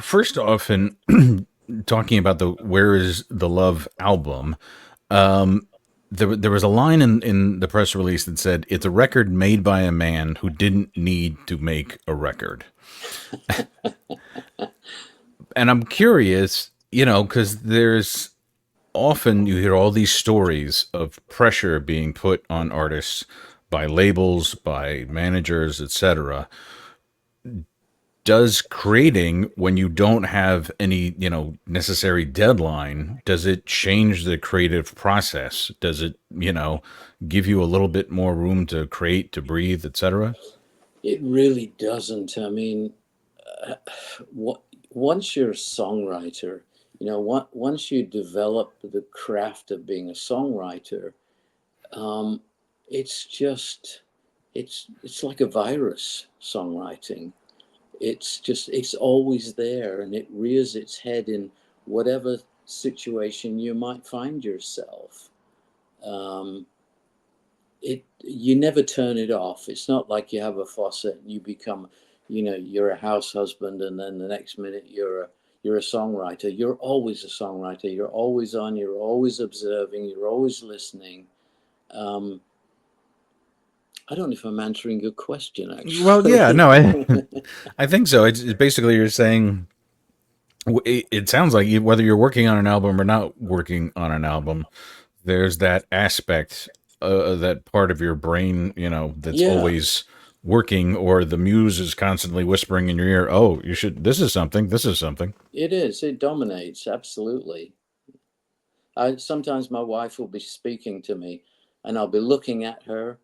first off, in talking about the "Where Is the Love" album, there was a line in the press release that said it's a record made by a man who didn't need to make a record. And I'm curious, because there's often you hear all these stories of pressure being put on artists by labels, by managers, etc. Does creating, when you don't have any, necessary deadline, does it change the creative process? Does it, give you a little bit more room to create, to breathe, etc.? It really doesn't. I mean, what, once you're a songwriter, once you develop the craft of being a songwriter, um, it's just, it's like a virus, songwriting. It's always there, and it rears its head in whatever situation you might find yourself. Um, you never turn it off. It's not like you have a faucet and you become, you're a house husband, and then the next minute you're a songwriter. You're always a songwriter. You're always on. You're always observing. You're always listening. Um, I don't know if I'm answering your question, Well, yeah, actually. no, I think so. It's basically you're saying it sounds like whether you're working on an album or not working on an album, there's that aspect, that part of your brain, that's Yeah, always working, or the muse is constantly whispering in your ear, "Oh, you should. This is something. This is something." it is. It dominates, absolutely. Sometimes my wife will be speaking to me, and I'll be looking at her,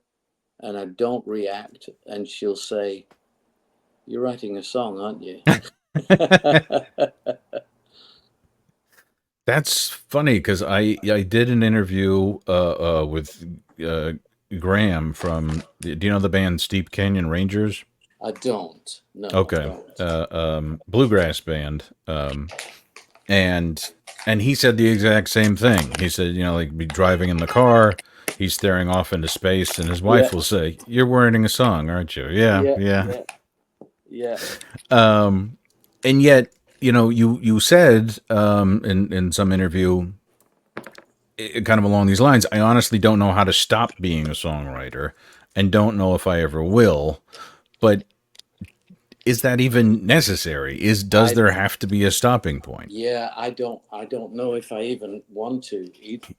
and I don't react, and she'll say, "You're writing a song, aren't you?" That's funny because I did an interview with uh, Graham from. Do you know the band Steep Canyon Rangers? I don't. No, I Okay, don't. bluegrass band. And he said the exact same thing. He said, like be driving in the car, he's staring off into space, and his Yeah, wife will say, "You're writing a song, aren't you?" Yeah, yeah, yeah. yeah, yeah. And yet, you said in some interview, kind of along these lines, I honestly don't know how to stop being a songwriter, and don't know if I ever will. But is that even necessary? Does I there have to be a stopping point? Yeah, I don't know if I even want to either.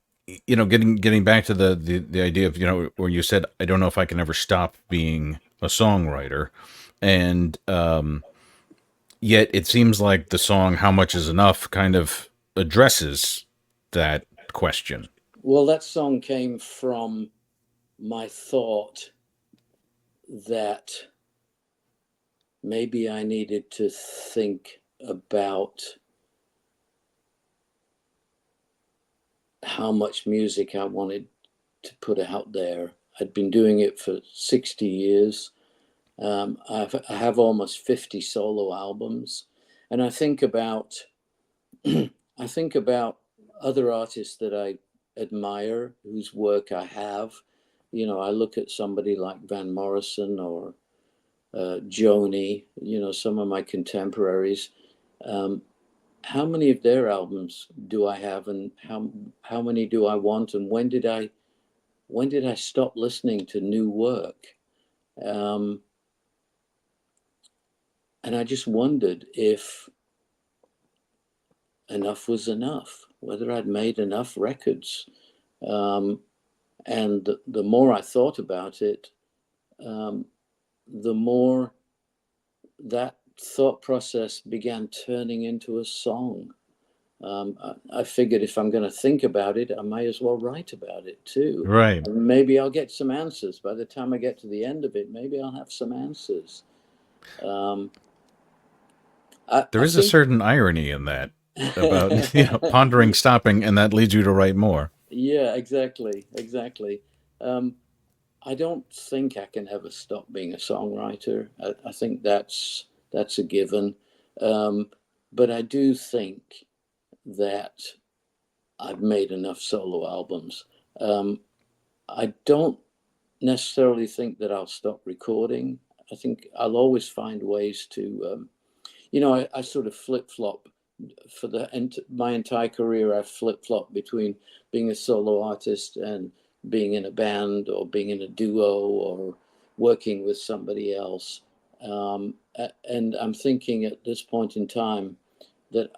Getting back to the idea of, where you said, I don't know if I can ever stop being a songwriter, and yet it seems like the song "How Much Is Enough" kind of addresses that question. Well, that song came from my thought that maybe I needed to think about how much music I wanted to put out there. I'd been doing it for 60 years. I have almost 50 solo albums, and I think about I think about other artists that I admire, whose work I have. I look at somebody like Van Morrison or Joni. Some of my contemporaries. Um, how many of their albums do I have, and how many do I want, and when did I stop listening to new work? Um, and I just wondered if enough was enough, whether I'd made enough records. Um, and the more I thought about it, um, the more that thought process began turning into a song. I figured if I'm going to think about it, I might as well write about it too. Right. And maybe I'll get some answers. By the time I get to the end of it, maybe I'll have some answers. Um, There I is a think, certain irony in that, about pondering, stopping, and that leads you to write more. yeah, exactly, exactly. Um, I don't think I can ever stop being a songwriter. I think that's a given. Um, but I do think that I've made enough solo albums. Um, I don't necessarily think that I'll stop recording. I think I'll always find ways to. I sort of flip flop for my entire career. I've flip flopped between being a solo artist and being in a band or being in a duo or working with somebody else. And I'm thinking at this point in time that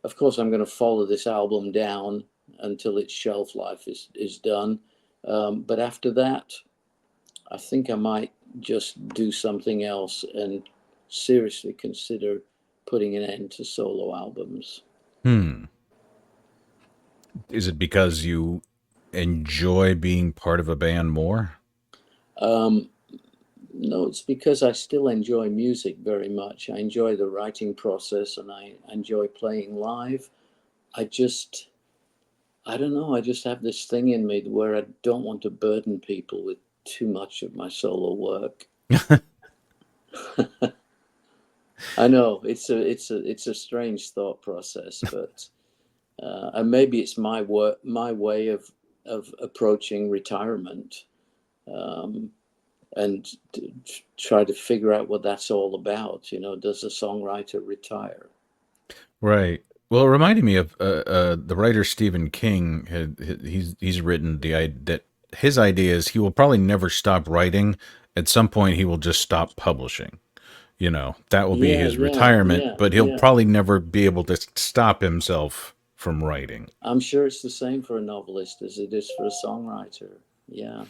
of course, I'm gonna follow this album down until its shelf life is done. But after that, I think I might just do something else and seriously consider putting an end to solo albums. Hmm. Is it because you enjoy being part of a band more? Um, no, it's because I still enjoy music very much. I enjoy the writing process and I enjoy playing live. I just, I don't know, I just have this thing in me where I don't want to burden people with too much of my solo work. I know it's a strange thought process, but and maybe it's my way of approaching retirement, um, and try to figure out what that's all about. Does a songwriter retire? Right. Well, it reminded me of the writer Stephen King. He's written that his idea is he will probably never stop writing. At some point, he will just stop publishing. That will be Yeah, his yeah, retirement, yeah, but he'll yeah. probably never be able to stop himself from writing. I'm sure it's the same for a novelist as it is for a songwriter. Yeah.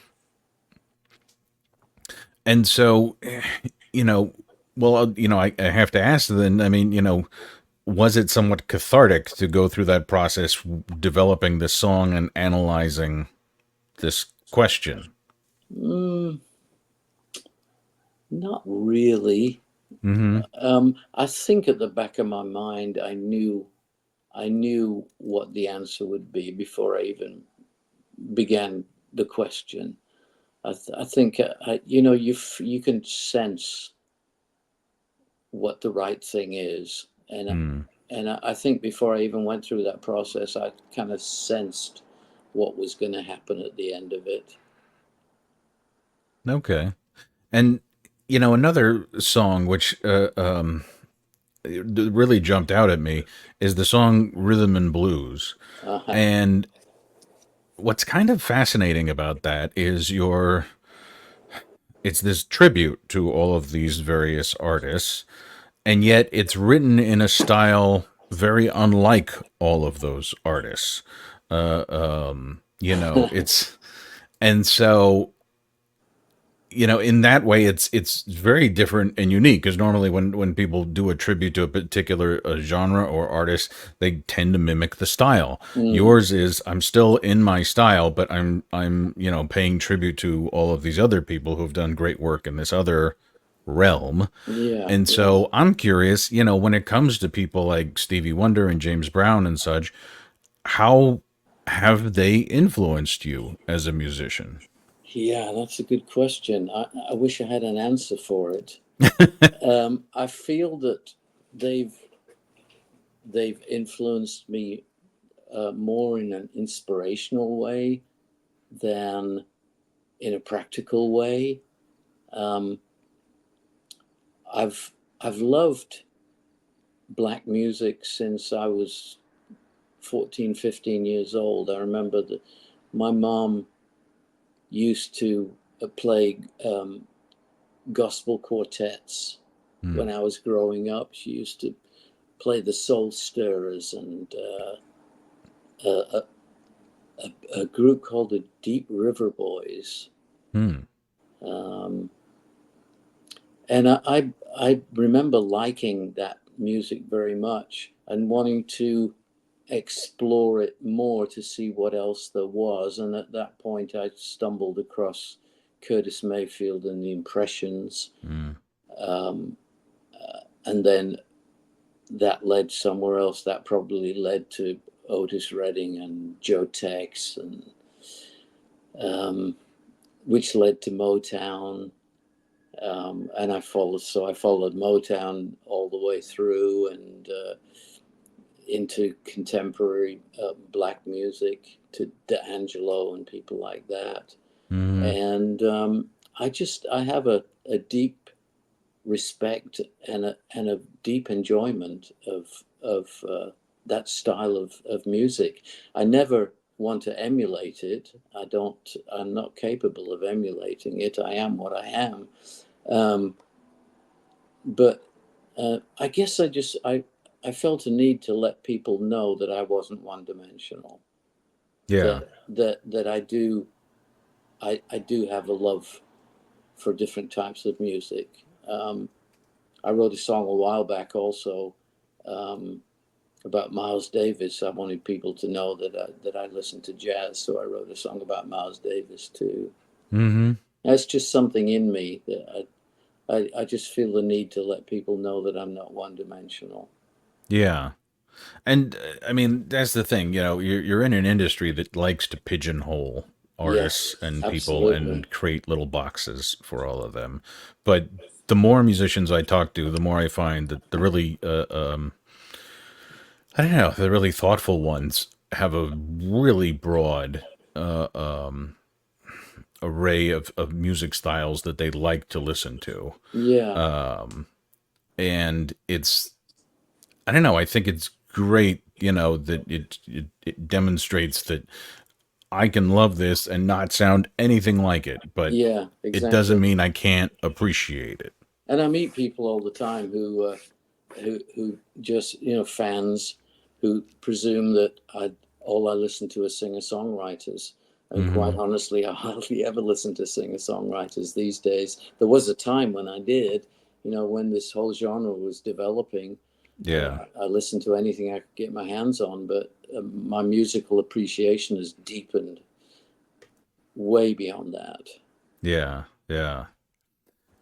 And so, you know, I have to ask then, I mean, was it somewhat cathartic to go through that process, developing this song and analyzing this question? Mm, not really. Mm-hmm. I think at the back of my mind, I knew what the answer would be before I even began the question. I think you can sense what the right thing is, Mm. and I think before I even went through that process, I kind of sensed what was going to happen at the end of it. Okay. And, another song which really jumped out at me is the song Rhythm and Blues. Uh-huh. And what's kind of fascinating about that is it's this tribute to all of these various artists, and yet it's written in a style very unlike all of those artists. It's and so in that way, it's very different and unique because normally when people do a tribute to a particular genre or artist, they tend to mimic the style. Mm, Yours is I'm still in my style, but I'm paying tribute to all of these other people who've done great work in this other realm. yeah, And yeah. so I'm curious, when it comes to people like Stevie Wonder and James Brown and such, how have they influenced you as a musician? Yeah, that's a good question. I wish I had an answer for it. I feel that they've they've influenced me more in an inspirational way than in a practical way. Um, I've loved black music since I was 14, 15 years old. I remember that my mom used to play gospel quartets Hmm. when I was growing up. She used to play the Soul Stirrers and a, a group called the Deep River Boys. Hmm. Um, and I remember liking that music very much and wanting to explore it more to see what else there was. And at that point, I stumbled across Curtis Mayfield and the Impressions. Hmm. Um, and then that led somewhere else. That probably led to Otis Redding and Joe Tex, and um, which led to Motown. And I followed Motown all the way through and into contemporary black music to D'Angelo and people like that. Hmm. And I have a deep respect and a deep enjoyment of that style of music. I never want to emulate it. I'm not capable of emulating it. I am what I am. Um, but I guess I felt a need to let people know that I wasn't one dimensional. Yeah. That I do have a love for different types of music. I wrote a song a while back also um, about Miles Davis. I wanted people to know that I listen to jazz, so I wrote a song about Miles Davis too. Mm-hmm. That's just something in me that I just feel the need to let people know that I'm not one dimensional. Yeah. And I mean, that's the thing. You're in an industry that likes to pigeonhole Yeah, artists and people absolutely. and create little boxes for all of them. But the more musicians I talk to, the more I find that the really, I don't know, the really thoughtful ones have a really broad array of music styles that they like to listen to. Yeah, And I don't know, I think it's great, that it demonstrates that I can love this and not sound anything like it, but yeah, it doesn't exactly. mean I can't appreciate it. And I meet people all the time who just fans who presume that all I listen to are singer songwriters. And quite Hmm. honestly, I hardly ever listen to singer songwriters these days. There was a time when I did, when this whole genre was developing. Yeah, I listened to anything I could get my hands on, but my musical appreciation has deepened way beyond that. yeah, yeah.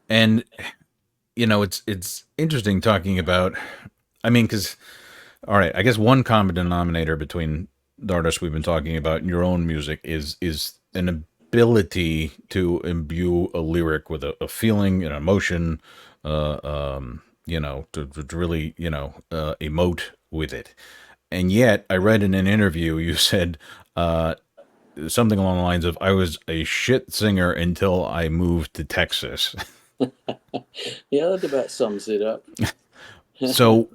And it's interesting talking about. I mean, because all right, I guess one common denominator between the artists we've been talking about and your own music is an ability to imbue a lyric with a feeling, an emotion, to really, emote with it. And yet, I read in an interview you said something along the lines of, "I was a shit singer until I moved to Texas." Yeah, that about sums it up. So,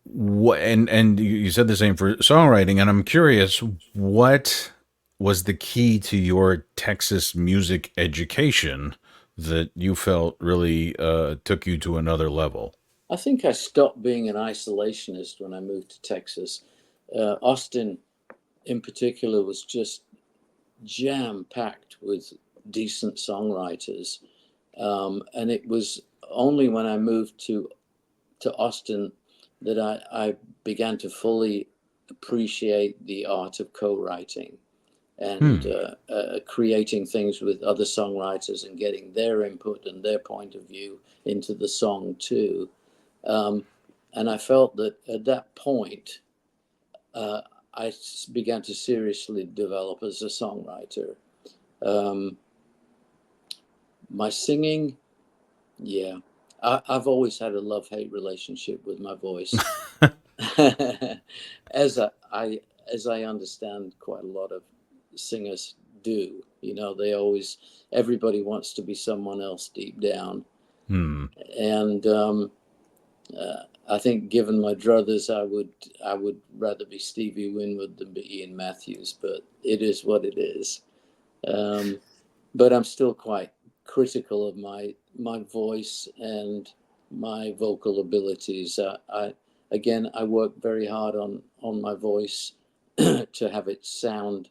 what? And you said the same for songwriting, and I'm curious, what was the key to your Texas music education that you felt really took you to another level? I think I stopped being an isolationist when I moved to Texas. Austin, in particular, was just jam packed with decent songwriters. And it was only when I moved to Austin that I began to fully appreciate the art of co writing and Hmm. creating things with other songwriters and getting their input and their point of view into the song, too. Um, and I felt that at that point, uh, I began to seriously develop as a songwriter. Um, my singing, yeah, I've always had a love-hate relationship with my voice, as as I understand quite a lot of singers do. They always everybody wants to be someone else deep down, Hmm. and I think, given my druthers, I would rather be Stevie Winwood than be Iain Matthews. But it is what it is. Um, but I'm still quite critical of my voice and my vocal abilities. I work very hard on my voice to have it sound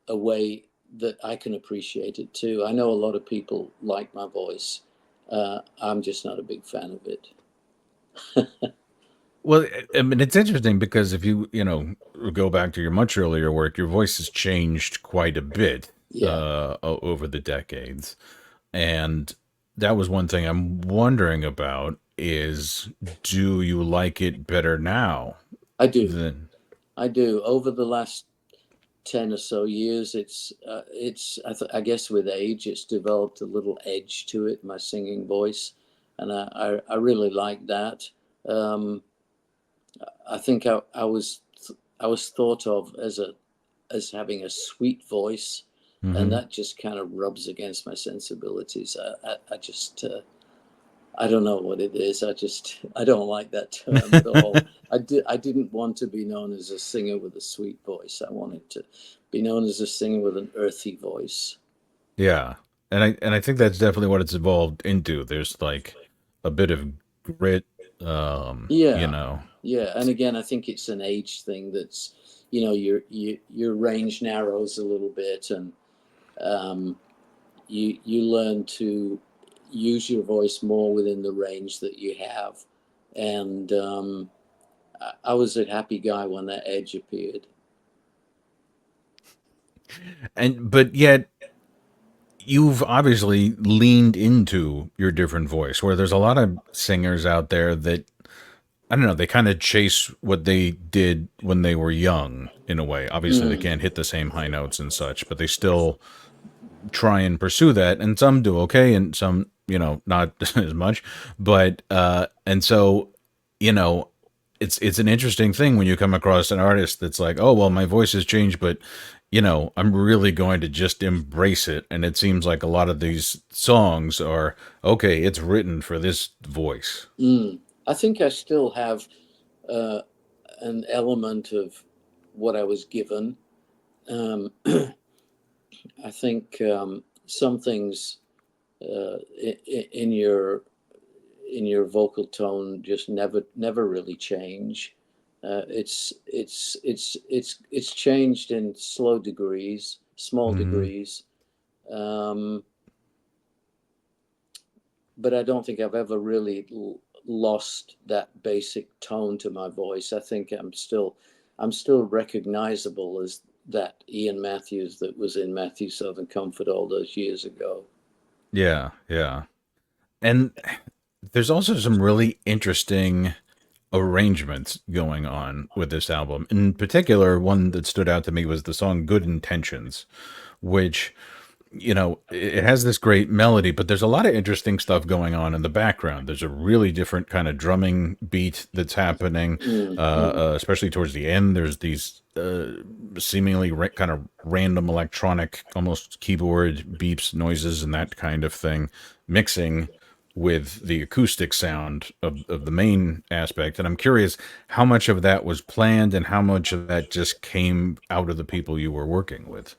a way that I can appreciate it too. I know a lot of people like my voice. I'm just not a big fan of it. Well, I mean, it's interesting because if you go back to your much earlier work, your voice has changed quite a bit Yeah, over the decades. And that was one thing I'm wondering about is, do you like it better now I do. than I do. Over the last 10 or so years, I guess with age it's developed a little edge to it, my singing voice, and I really like that. um, I think I was thought of as having a sweet voice, and hmm that just kind of rubs against my sensibilities. I just I don't know what it is. I don't like that term at all. I didn't want to be known as a singer with a sweet voice. I wanted to be known as a singer with an earthy voice. Yeah. And I think that's definitely what it's evolved into. There's like a bit of grit, you Yeah, know. yeah. And again, I think it's an age thing. That's your range narrows a little bit, and um, you learn to use your voice more within the range that you have. And I was a happy guy when that edge appeared. And but yet you've obviously leaned into your different voice where there's a lot of singers out there that I don't know, they kind of chase what they did when they were young in a way. Obviously they Mm, can't hit the same high notes and such, but they still try and pursue that, and some do okay and some, not as much. But and so, you know it's an interesting thing when you come across an artist that's like, oh well, my voice has changed, but I'm really going to just embrace it. And it seems like a lot of these songs are, okay, it's written for this voice. mm. I think I still have uh, an element of what I was given. Um, I think some things in your vocal tone just never really change. It's changed in slow degrees, small Hmm. degrees, um, but I don't think I've ever really lost that basic tone to my voice. I think I'm still recognizable as that Iain Matthews that was in Matthews Southern Comfort all those years ago. Yeah, yeah. And there's also some really interesting arrangements going on with this album. In particular, one that stood out to me was the song Good Intentions, which, it has this great melody, but there's a lot of interesting stuff going on in the background. There's a really different kind of drumming beat that's happening, Mm, mm. especially towards the end. There's these seemingly kind of random electronic, almost keyboard beeps, noises, and that kind of thing, mixing with the acoustic sound of the main aspect. And I'm curious how much of that was planned and how much of that just came out of the people you were working with.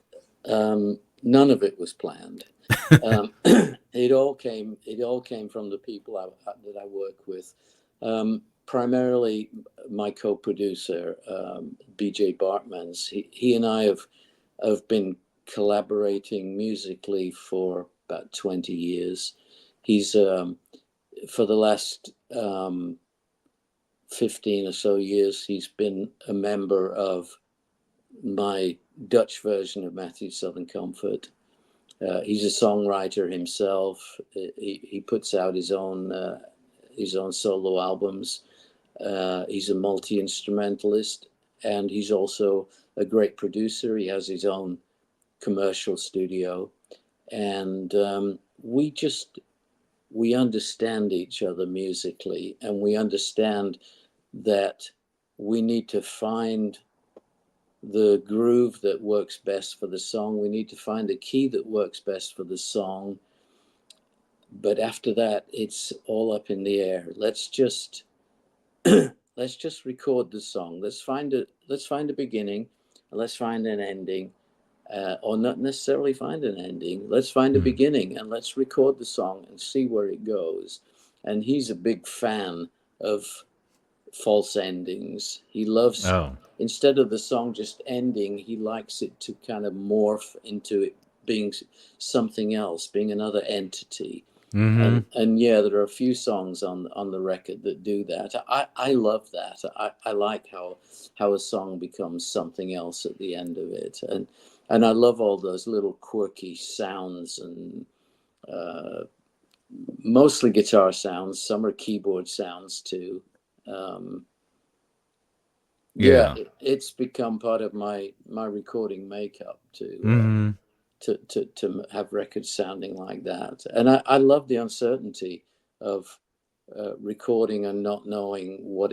None of it was planned. It all came from the people that I work with. Primarily, my co-producer, BJ Bartmans. He and I have been collaborating musically for about 20 years. He's for the last 15 or so years, he's been a member of my Dutch version of Matthew's Southern Comfort. He's a songwriter himself. He puts out his own solo albums. He's a multi instrumentalist, and he's also a great producer. He has his own commercial studio, and we understand each other musically, and we understand that we need to find the groove that works best for the song. We need to find a key that works best for the song. But after that, it's all up in the air. Let's just record the song. Let's find a beginning, and let's find an ending, or not necessarily find an ending. Let's find a Hmm. beginning and let's record the song and see where it goes. And he's a big fan of false endings. He loves, Oh. instead of the song just ending, he likes it to kind of morph into it being something else, being another entity. Hmm. And yeah, there are a few songs on the record that do that. I love that. I like how a song becomes something else at the end of it, and I love all those little quirky sounds, and uh, mostly guitar sounds. Some are keyboard sounds too. Um, yeah, Yeah. it's become part of my recording makeup Hmm. to have records sounding like that. And I love the uncertainty of recording and not knowing what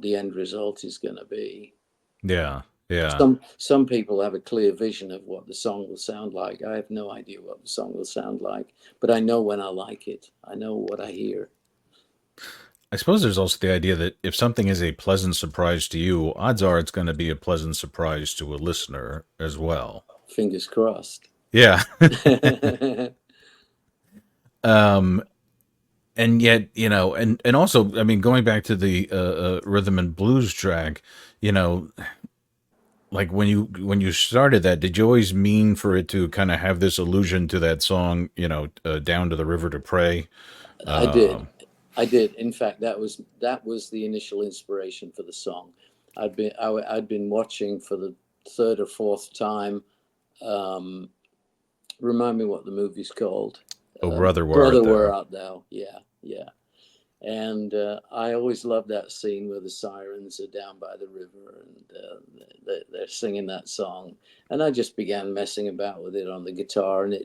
the end result is going to be. Yeah. Yeah. Some people have a clear vision of what the song will sound like. I have no idea what the song will sound like, but I know when I like it. I know what I hear. I suppose there's also the idea that if something is a pleasant surprise to you, odds are it's going to be a pleasant surprise to a listener as well. Fingers crossed. Yeah. um, and yet, and also, I mean, going back to the rhythm and blues track, you know, like when you started that, did you always mean for it to kind of have this allusion to that song, down to the river to pray? I did. Um, I did. In fact, that was the initial inspiration for the song. I'd been watching for the third or fourth time. Um, Remind me what the movie's called. oh, brother, where art Brother, Where thou? Art Thou? Yeah, yeah. And I always loved that scene where the sirens are down by the river and they're singing that song. And I just began messing about with it on the guitar, and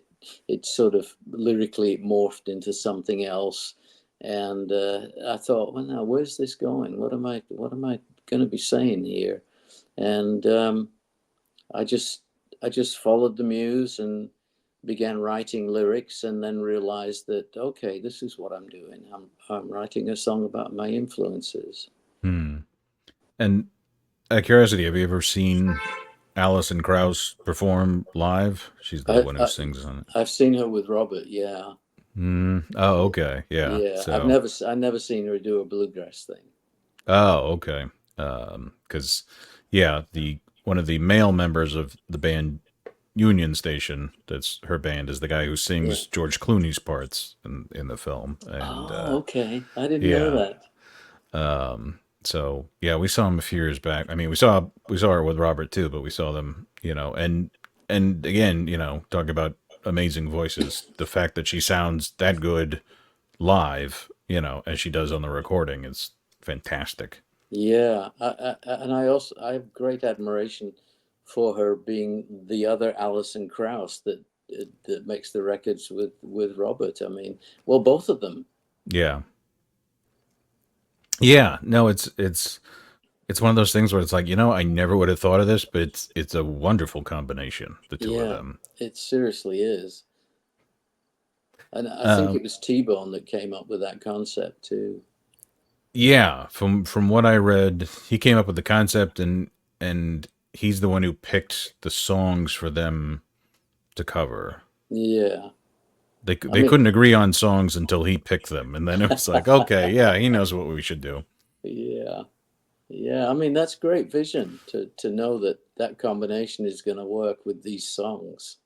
it sort of lyrically morphed into something else. And I thought, well, now where's this going? What am I going to be saying here? And I just I just followed the muse and began writing lyrics, and then realized that, okay, this is what I'm doing. I'm writing a song about my influences. Hmm. And out of curiosity, have you ever seen Alison Krauss perform live? She's the I, one who I sings on it. I've seen her with Robert. Yeah, Oh, yeah, okay. Yeah. yeah. So, I never seen her do a bluegrass thing. oh, okay. Because, yeah, the one of the male members of the band Union Station, that's her band, is the guy who Yeah. sings George Clooney's parts in the film. And, Oh, okay. I didn't know yeah. that. So yeah, we saw him a few years back. I mean, we saw her with Robert too, but we saw them, and again, talk about amazing voices. The fact that she sounds that good live, as she does on the recording, is fantastic. Yeah, and I have great admiration for her being the other Alison Krauss that makes the records with Robert. I mean, well, both of them. Yeah, yeah. No, it's one of those things where it's like, I never would have thought of this, but it's a wonderful combination, the two of Yeah, them. it seriously is. And I think Um, it was T-Bone that came up with that concept too. Yeah, from what I read, he came up with the concept, and he's the one who picked the songs for them to cover. Yeah, I They mean, couldn't agree on songs until he picked them, and then it was like, okay, yeah, he knows what we should do. yeah, yeah. I mean, that's great vision to know that that combination is going to work with these songs.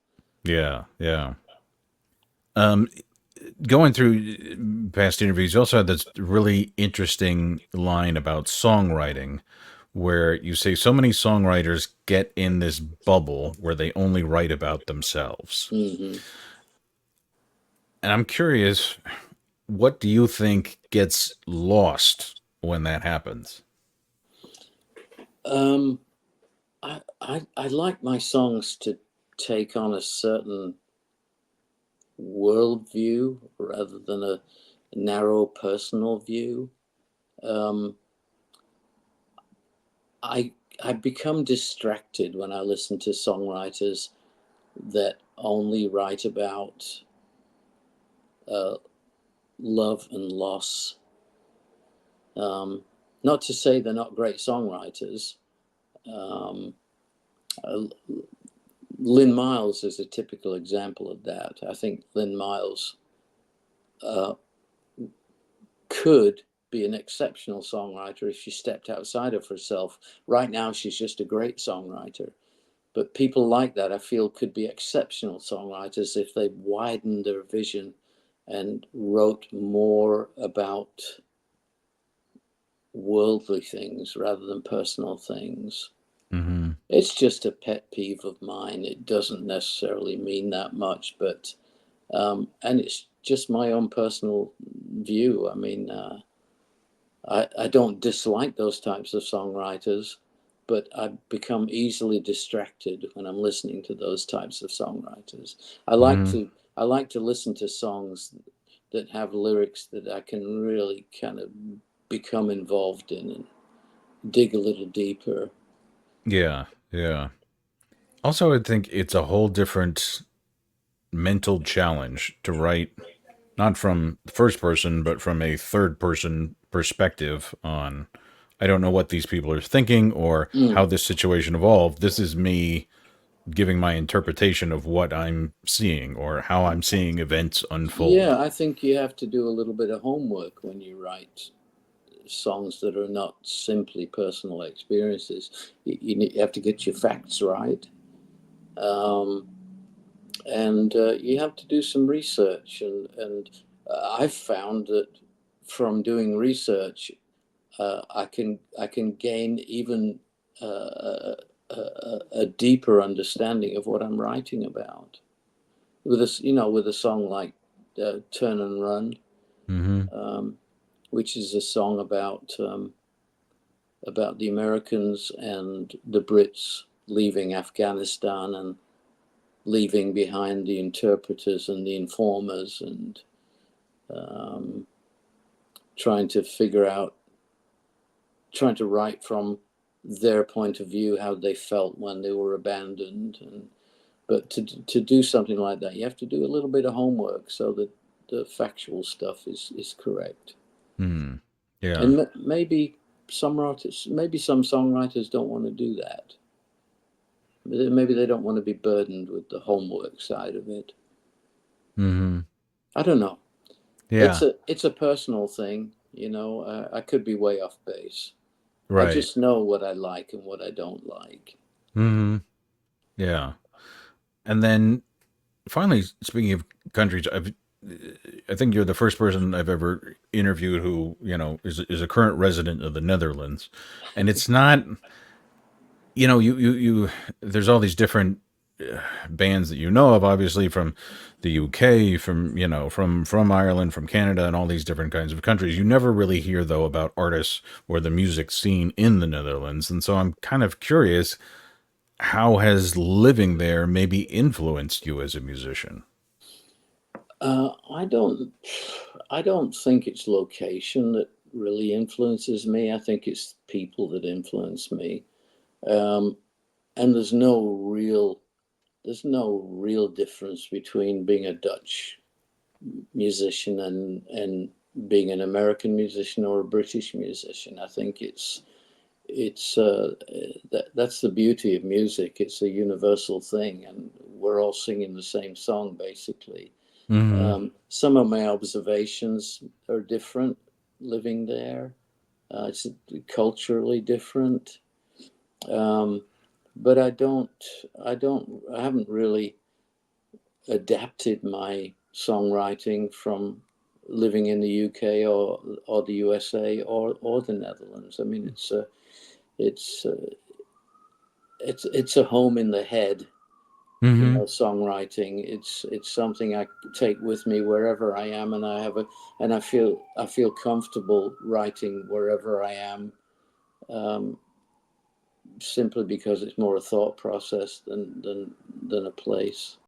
Yeah, yeah. Um, Going through past interviews, you also had this really interesting line about songwriting, where you say so many songwriters get in this bubble where they only write about themselves. Hmm. And I'm curious, what do you think gets lost when that happens? Um, I like my songs to take on a certain worldview rather than a narrow personal view. Um, I I become distracted when I listen to songwriters that only write about uh, love and loss. Um, Not to say they're not great songwriters. Um, uh, Lynn Miles is a typical example of that. I think Lynn Miles uh, could be an exceptional songwriter if she stepped outside of herself. Right now, she's just a great songwriter. But people like that, I feel, could be exceptional songwriters if they widened their vision and wrote more about worldly things rather than personal things. Mm-hmm. It's just a pet peeve of mine. It doesn't necessarily mean that much, but and it's just my own personal view. I mean, I don't dislike those types of songwriters, but I become easily distracted when I'm listening to those types of songwriters. I like Mm-hmm. to I like to listen to songs that have lyrics that I can really kind of become involved in and dig a little deeper. Yeah, yeah. Also, I think it's a whole different mental challenge to write not from the first person, but from a third person perspective on, I don't know what these people are thinking or how Mm. this situation evolved. This is me giving my interpretation of what I'm seeing or how I'm seeing events unfold. Yeah, I think you have to do a little bit of homework when you write songs that are not simply personal experiences. You have to get your facts right. Um, and you have to do some research. And I've found that from doing research, I can gain even a deeper understanding of what I'm writing about. With with a song like "Turn and Run," Mm-hmm. um, which is a song about the Americans and the Brits leaving Afghanistan and leaving behind the interpreters and the informers, and um, trying to figure out, trying to write from their point of view how they felt when they were abandoned. And but to do something like that, you have to do a little bit of homework so that the factual stuff is correct. Hmm. Yeah. And maybe some songwriters don't want to do that. Maybe they don't want to be burdened with the homework side of it. Mm-hmm. I don't know. Yeah. It's a personal thing, I could be way off base. I Right. just know what I like and what I don't like. Mm-hmm. Yeah. And then finally, speaking of countries, I think you're the first person I've ever interviewed who, is a current resident of the Netherlands. And it's not, you there's all these different bands that you know of, obviously from the UK, from, from Ireland, from Canada, and all these different kinds of countries. You never really hear, though, about artists or the music scene in the Netherlands. And so I'm kind of curious, how has living there maybe influenced you as a musician? Uh, I don't, I don't think it's location that really influences me. I think it's people that influence me. Um, and there's no real difference between being a Dutch musician and being an American musician or a British musician. I think that's the beauty of music. It's a universal thing, and we're all singing the same song basically. Hmm. Some of my observations are different living there. It's culturally different, um, but I haven't really adapted my songwriting from living in the UK or the USA or the Netherlands. I mean, it's a, it's a home in the head. Hmm. Songwriting. It's something I take with me wherever I am, and I feel comfortable writing wherever I am, um, simply because it's more a thought process than a place.